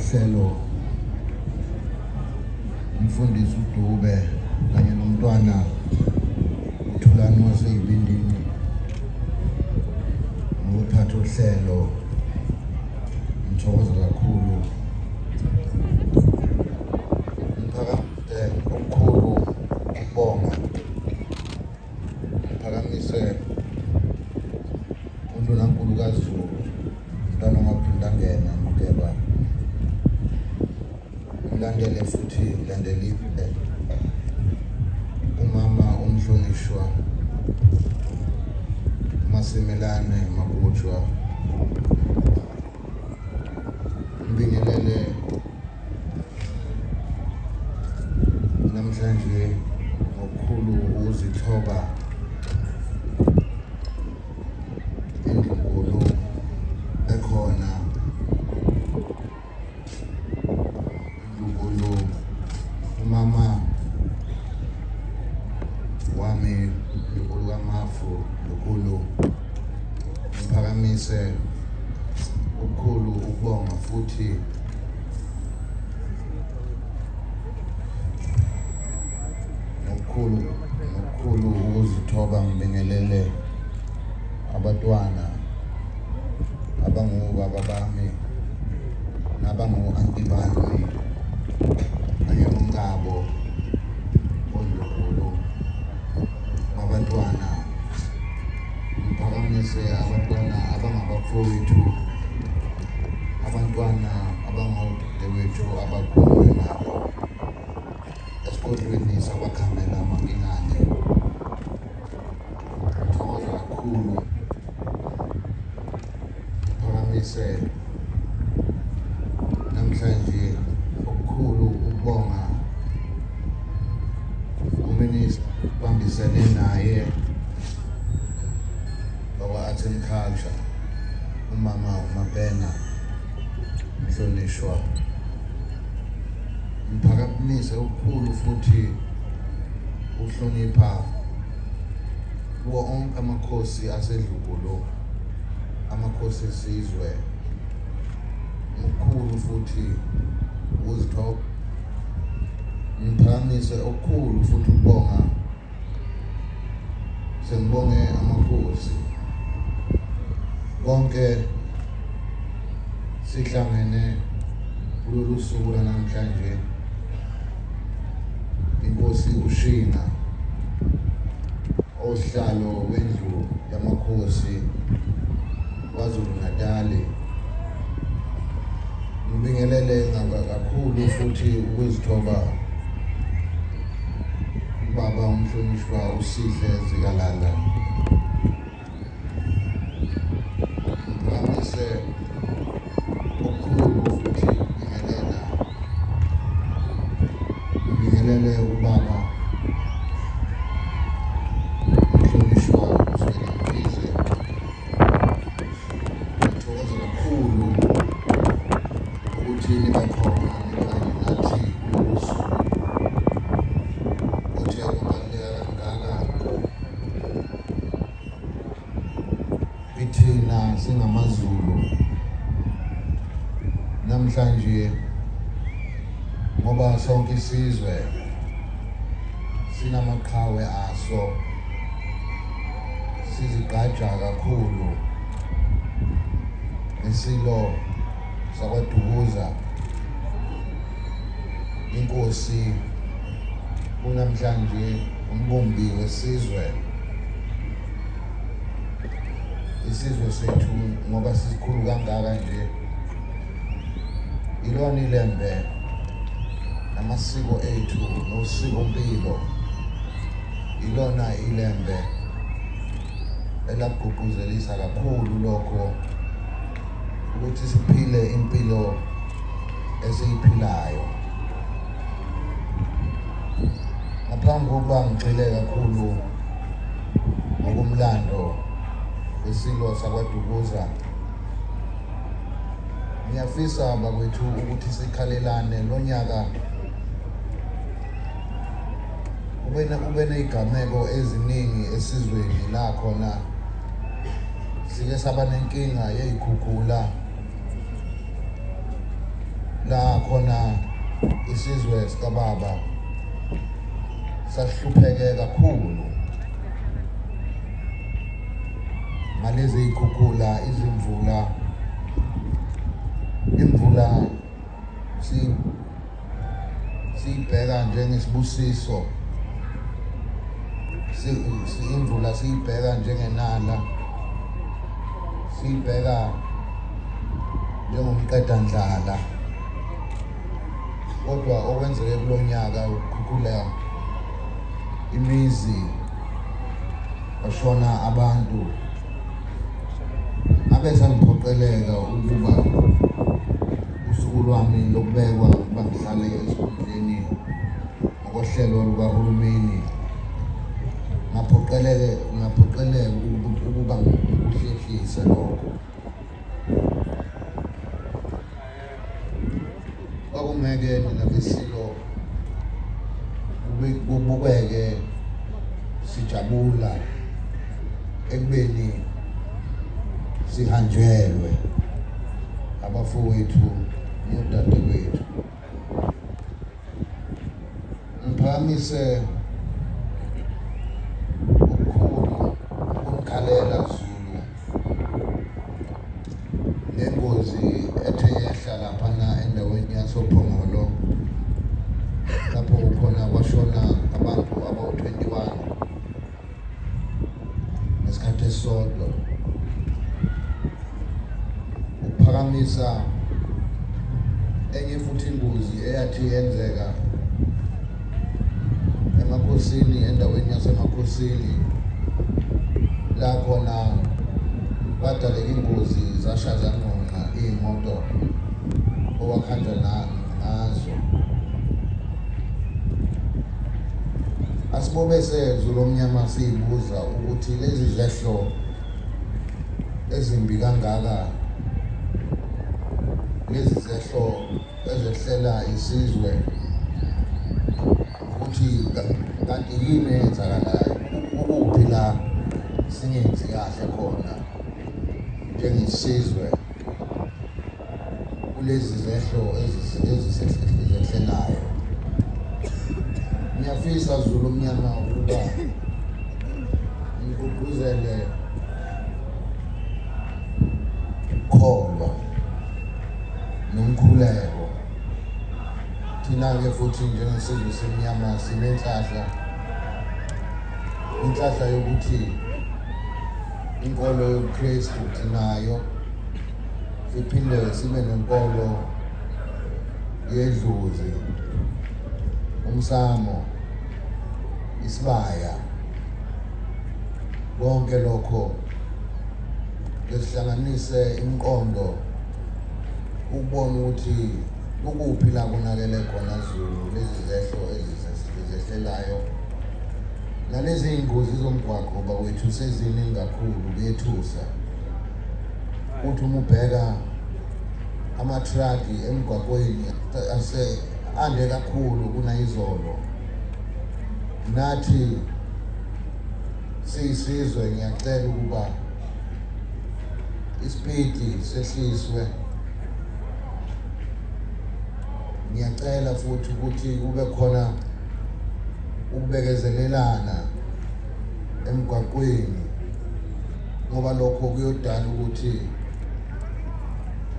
uhlelo umfundisi uDube kanye nomntwana uThulani waseyibindini ngokuphatha uhlelo ngithokoza kakhulu omkhulu ukubonga phakamise uNdlunankulu kaZulu mntwana wamaphinda ngena mukeba ulandele futhi ulandelile umama umhlonishwa Masimelane Mabutshwa ngibingelele namhlanje ngokukhulu ukuzithoba indunkulu ekhona indunkulu umama wami indunkulu kaMafu indunkulu ngiphakamise ukukhulu ukubonga futhi ngokukhulu ukuzithoba ngibingelele abatwana abangobaba bami nabango-anti bami kanye nomncabo ondunkulu abantwana ngiphakamise abantwana abangabafowethu abantwana abangodadewethu abakhuluma nabo esigodlweni sabakhamela amangingane ngithokoza kakhulu phakamise namhlanje okukhulu ukubonga uMinista bambisene naye Arts and Culture umama uMabena mhlonishwa ngiphakamise ukukhulu futhi uhlonipha kuwo onke amakhosi asedlubulo amakhosi esizwe ukukhulu futhi ukuzithoba ngiphakamise okukhulu futhi ukubonga sengibonge amakhosi konke sihlangene kulolu suku namhlanje inkosi uShina osihlalo wendlu yamakhosi kwaZulu Natal ngibingelele kakhulu futhi ukuzithoba baba umhlonishwa uSihle Zikalala ngiphamise okukhulu futhi ngibingelele ubaba umhlonishwa uStudentTV ngithokoza kakhulu ukuthi nibe khona kanye nathi kusuku ukuthi akubaluleka kangaka thina singamaZulu namhlanje ngoba sonke isizwe sinamaqhawe aso sizigqaja kakhulu uSilo KwaDukuza inkosi kunamhlanje umbumbi wesizwe isizwe sethu ngoba sisikhulu kangaka nje ilona ilembe namasiko ethu nosiko mpilo ilona ilembe elagqugquzelisa kakhulu lokho ukuthi siphile impilo esiyiphilayo ngaphambi kokuba ngigxile kakhulu ngokumlando uSilo KwaDukuza ngiyafisa bakwethu ukuthi sikhalelane lonyaka ube nezigameko eziningi esizweni la khona sike saba nenkinga yezikhukhula la khona isizwe sikababa sahlupheke kakhulu ngalezi ikhukhula imvula siyibheka njengesibusiso imvula siyibheka njengenala siyibheka njengomqedandlala kodwa okwenzeke kulonyaka ukukhukhula imizi bashona abantu abese ngiphoqeleka ukuba usuku lwami lokubekwa bangihlale esikhundleni ngokohlelo lukahulumeni ngaphoqeleka ukuba ngikuhlehlise lokho kwakungeke mina beSilo kubukeke sijabula ekubeni sihanjelwe abafowethu nodadewethu ngiphakamise ukukhulu ukumkhalela Zulu nengozi ethe yehla laphana endaweni yasoPhongolo lapho khona kwashona abantu abawu-21 ngesikhathi esisodwa ukuphakamisa enye futhi ingozi eyathi yenzeka emakhosini endaweni yasemakhosini la khona kwadaleka ingozi zasha zanqonqa iy'moto owakhanjwa ngazo asibobe sezulu omnyama siyibuza ukuthi lezi zehlo ezimbi kangaka lezi zehlo ezehlela isizwe ukuthi kanti yini eyenzakalayo ukuphi la singenzi kahle khona njengesizwe kulezi zehlo ezisehlelayo ngiyafisa Zulu omnyama ukuba ngigqugquzele ukukholwa nomkhuleko thina-ke futhi njengesizwe semnyama sinenhlahla inhlahla yokuthi inkolo yobuKristu thinayo siphinde sibe nenkolo yedlozi umsamo isibaya konke lokho lesihlanganise imqondo ukubona ukuthi ukuphi la konakele khona Zulu lezi zehlo ezizehlelayo nalezi ingozi zomgwaqo bakwethu seziningi kakhulu kuyethusa uthi uma ubheka amatraki emgwaqweni ande kakhulu kunayizolo nathi siyisizwe ngiyacela ukuba isipidi sehliswe ngiyacela futhi ukuthi kube khona ukubekezelelana emgwaqweni ngoba lokho kuyodala ukuthi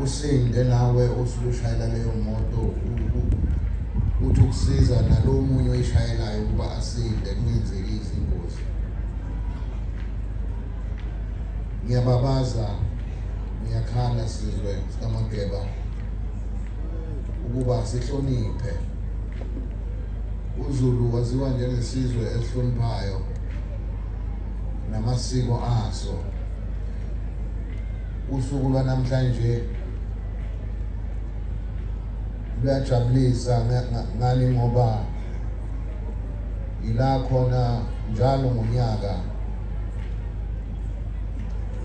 usinde nawe usushayela leyo moto uthi ukusiza nalowo munye oyishayelayo ukuba asinde kungenzeki izingozi ngiyababaza ngiyakhala sizwe sikaMageba ukuba sihloniphe uZulu waziwa njengesizwe esihloniphayo namasiko aso usuku lwanamhlanje luyajabulisa ngani ngoba ila khona njalo ngonyaka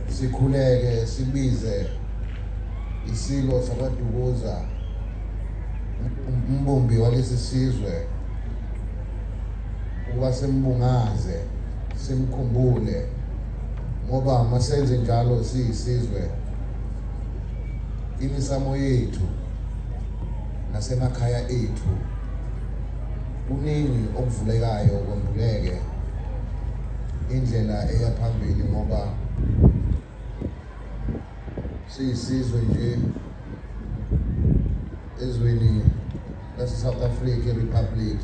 sikhuleke sibize uSilo WeLembe umbumbi walesi sizwe ukuba simbungaze simkhumbule ngoba masenze njalo siyisizwe imisamo yethu nasemakhaya ethu kuningi okuvulekayo kwembuleke indlela eya phambili ngoba siyisizwe nje ezweni lase-South Africa Republic.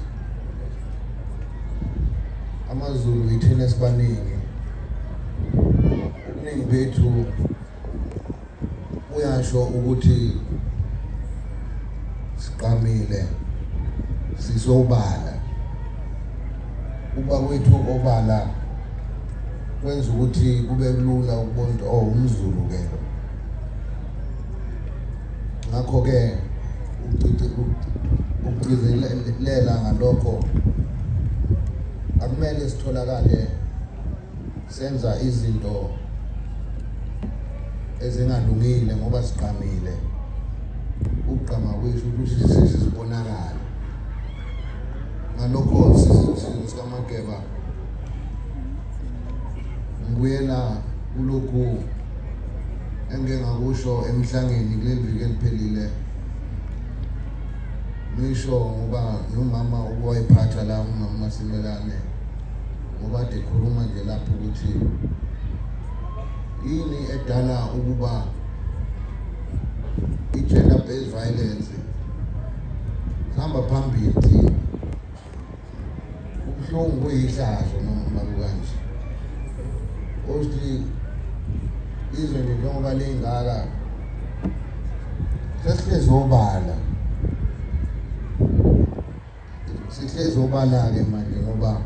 AmaZulu ithina esibaningi, ubuningi bethu uyasho ukuthi siqamile sisobala. Uba kwethu obala kwenza ukuthi kube lula ukubona umZulu ke lo. Ngakho-ke ukugcizelela ngalokho akumele sitholakale senza izinto ezingalungile ngoba siqamile. Ukuqama kwethu ukuthi sibonakala. Ngalokho sikamageba ngibuyela kulokhu engingakusho emhlangeni kuleli viki eliphelile. Ngisho ngoba nomama okwayiphatha la uMasimelane ngoba ekhuluma nje lapho ukuthi yini edala ukuba i-gender based violence sihamba phambili thina. Ubuhlungu buyihlazo noma kanje. Othi izwe nje njengoba lingaka sesihlezi obala. Sihlezi obala-ke manje ngoba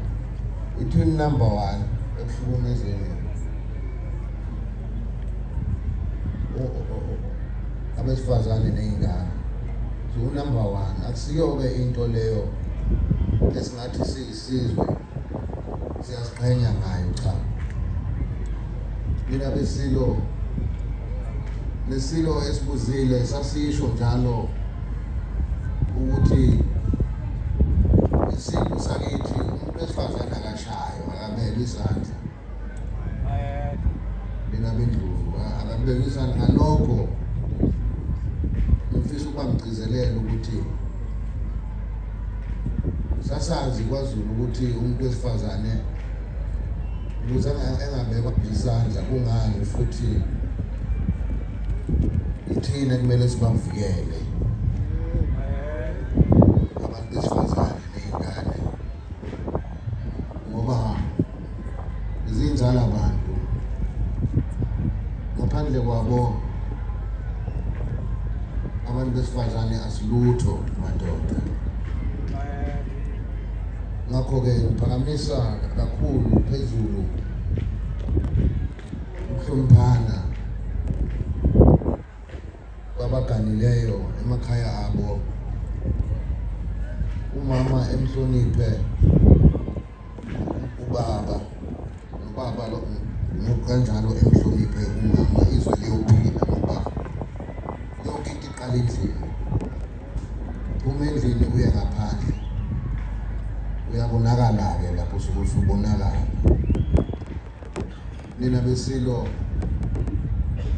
itwin number 1 ekuhlukumezeni abesifazane ney'ngane. So number 1 akusiyo-ke into leyo esingathi siyisizwe siyaziqhenya ngayo, cha. Mina lesilo esibuzile sasisho njalo ukuthi isintu sakithi umuntu wesifazane akashayo, akabekwa isandla. Mina bendlovu akabekwa isandla. Ngalokho ngifisa ukuba ngigcizelele ukuthi sasazi kwaZulu ukuthi umuntu wesifazane ukuze engabekwa isandla kungani, futhi ithina kumele sibavikele abantu besifazane ney'ngane ngoba zinzala abantu. Ngaphandle kwabo abantu besifazane asilutho madoda. Ngakho-ke ngiphakamisa kakhulu phezulu ukuhloniphana kwabaganileyo emakhaya abo. Umama emhloniphe ubaba, nobaba ngokanjalo emhloniphe umama. Izwe liyophila ngoba yonke into iqala endlini. Uma endlini uya ngaphandle uyabonakala-ke lapho usubonakala. Nina beSilo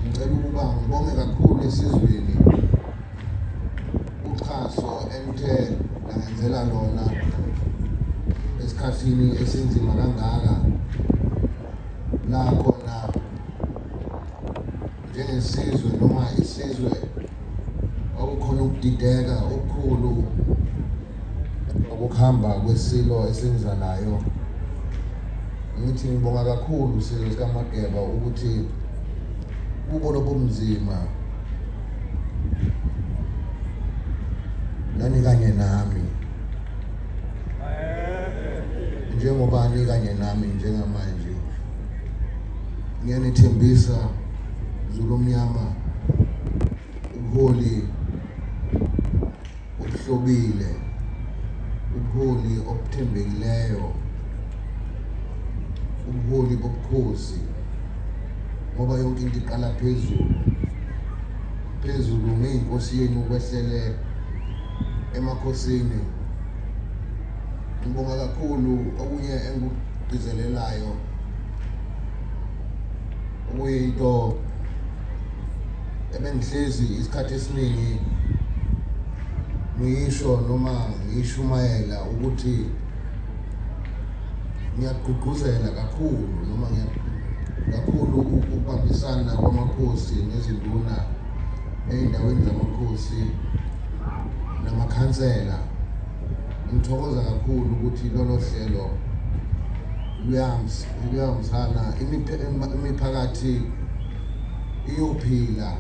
ngicela ukuba ngibonge kakhulu esizweni uxhaso emthe langenzela lona esikhathini esinzima kangaka, la khona njengesizwe noma isizwe okukhona ukudideka okukhulu ukuhamba kweSilo esenzanayo. Ngithi ngibonga kakhulu Silo sikaMageba ukuthi kubo lobumzima nani kanye nami, njengoba ni kanye nami njengamanje. Ngiyanithembisa Zulu omnyama, ubuholi obuhlobile, ubuholi obuthembekileyo, ubuholi bobukhosi, ngoba yonke into iqala phezulu ngey'nkosi yenu kwehlele emakhosini. Ngibonga kakhulu okunye engikugcizelelayo okuyinto ebengihlezi isikhathi esiningi ngisho noma ngishumayela ukuthi ngiyagqugquzela kakhulu noma kakhulu ukubambisana kwamakhosi nezinduna ey'ndaweni zamakhosi namakhansela. Ngithokoza kakhulu ukuthi lolo hlelo luyahambisana imiphakathi iyophila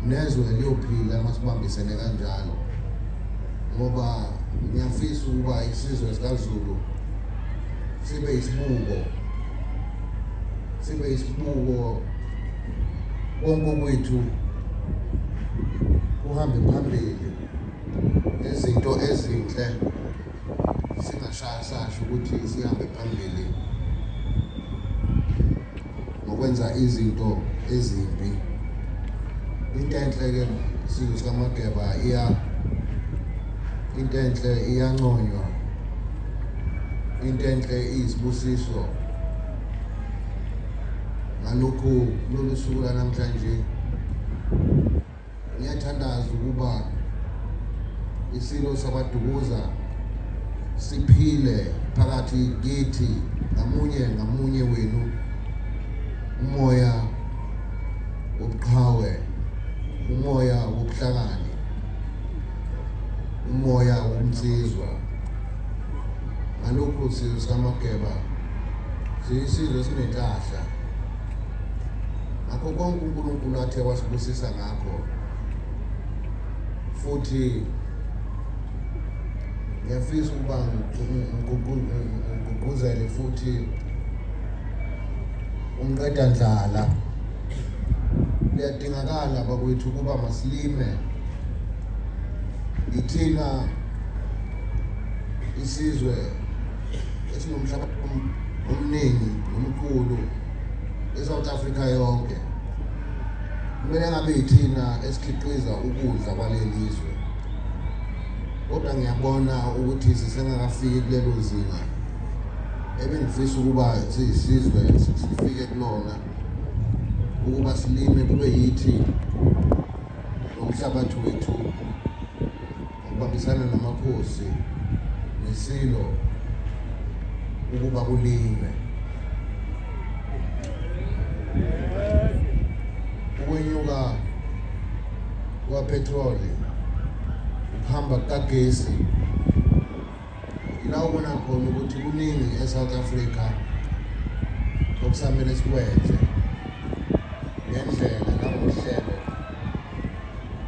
nezwe liyophila masibambisene kanjalo, ngoba ngiyafisa ukuba isizwe sikaZulu sibe isibuko konke kwethu kuhambe phambili nezinto ezinhle, singashayisasho ukuthi sihambe phambili ngokwenza izinto ezimbi. Into enhle ke isizwe sikaMageba into enhle iyanconywa, into enhle iyisibusiso. Ngalokhu lolu suku lanamhlanje ngiyathandaza ukuba uSilo WeLembe siphile phakathi kithi ngamunye wenu, umoya wobuqhawe, umoya wobuhlakani, umoya womnsizwa. Ngalokhu isizwe sikaMageba siyisizwe esinenhlahla, ngakho konke uNkulunkulu athe wasibusisa ngakho. Futhi ngiyafisa ukuba ngigqugquzele futhi umqeda ndlala. Kuyadingakala bakwethu ukuba masilime, ithina isizwe esinomhlaba omningi nomkhulu eSouth Africa yonke. Kumele ngabe ithina esikhiqiza ukudla kwalelizwe, kodwa ngiyabona ukuthi sisengakafiki kulelo zinga ebengifisa ukuba siyisizwe sifike kulona, ukuba silime kube yithi nomhlabathi wethu ukubambisana namakhosi neSilo ukuba kulinywe. Ukwenyuka kwapetroli, ukuhamba kukagesi, ila ubona khona ukuthi kuningi eSouth Africa okusamele sikwenze ngendlela nangohlelo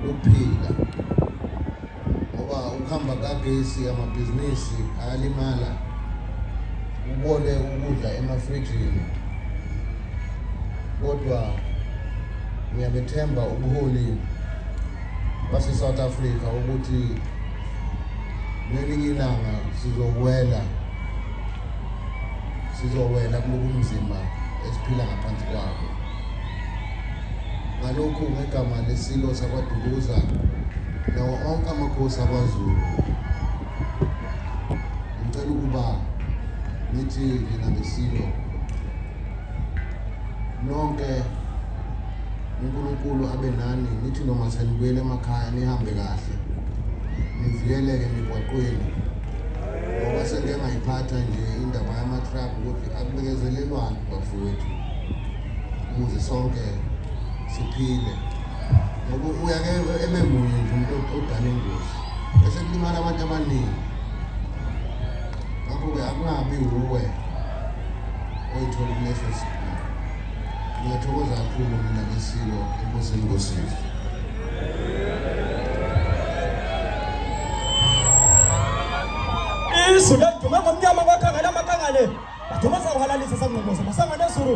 lokuphila, ngoba ukuhamba kukagesi amabhizinisi ayalimala, ubone ukudla emafrijini. Kodwa ngiyabethemba ubuholi base-South Africa ukuthi ngelinye ilanga sizowela kuloku mzima esiphila ngaphansi kwabo. Ngalokhu ngegama leSilo WeLembe nawo onke amakhosi akwaZulu ngicela ukuba nithi lina leSilo nonke uNkulunkulu abe nani, nithi noma senibuyele emakhaya nihambe kahle, nivikeleke emigwaqweni, ngoba sengeke ngayiphatha nje indaba yama-truck ukuthi akubekezelelwane bafowethu ukuze sonke siphile. Ngoba uya-ke ebemunye nje umuntu odala ingozi bese kulimala abantu abaningi. Ngakho-ke akungabi uwe oyithola kuleso simo. Ngiyathokoza kakhulu mina leSilo, enkosini ngosizo. Izulu liduma ngomnyama kwakhangela amakangane, baduma sawuhalalisa sangqomoza masangane ezulu.